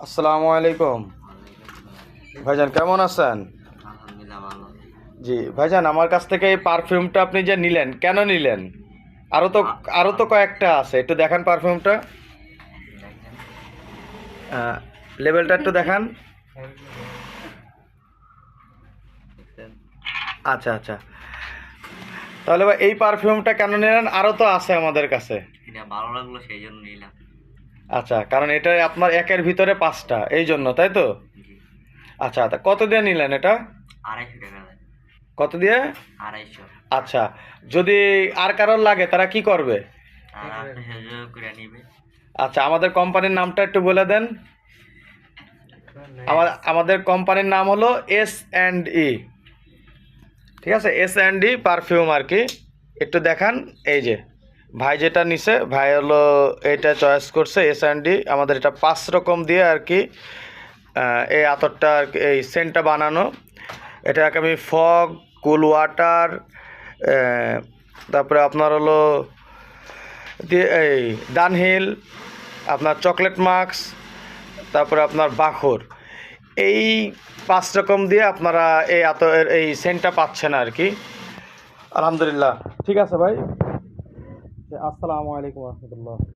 আসসালামু আলাইকুম ভাইজান, কেমন আছেন? আলহামদুলিল্লাহ ভালো। জি ভাইজান, আমার কাছ থেকে এই পারফিউমটা আপনি যে নিলেন, কেন নিলেন? আরও তো আ- আরও তো আম- কয়েকটা আছে, একটু দেখান পারফিউমটা। দেখেন, লেবেলটা একটু দেখান। দেখছেন? আচ্ছা আচ্ছা, তাহলে ভাই এই পারফিউমটা কেন নিলেন? আরও তো আছে আমাদের কাছে। এটা ভালো লাগলো সেই জন্য নিলাম। আচ্ছা, কারণ এটা আপনার একের ভিতরে পাঁচটা, এই জন্য, তাই তো? জি। আচ্ছা আচ্ছা, কত দিয়ে নিলেন এটা? 250 টাকা দেয়। কত দিয়ে? 250। আচ্ছা, যদি আর কারোর লাগে তারা কি করবে? আর আপনি সুযোগ করে নিবে। আচ্ছা, আমাদের কোম্পানির নামটা একটু বলে দেন। আমাদের কোম্পানির নাম হলো S&E। ঠিক আছে, S&E পারফিউম আর কি। একটু দেখান। এই যে ভাই যেটা নিছে, ভাই হলো এইটা চয়েস করছে S&E। আমাদের এটা 5 রকম দিয়ে আর কি এই আতরটা আর কি, এই সেন্টটা বানানো। এটাকে আমি ফগ, কুল ওয়াটার, তারপরে আপনার হলো দিয়ে এই ডানহিল, আপনার চকলেট মাস্ক, তারপরে আপনার বাখর, এই 5 রকম দিয়ে আপনারা এই সেন্টটা পাচ্ছেন আর কি। আলহামদুলিল্লাহ। ঠিক আছে ভাই, আসসালামু আলাইকুম রহমতুল্লাহ।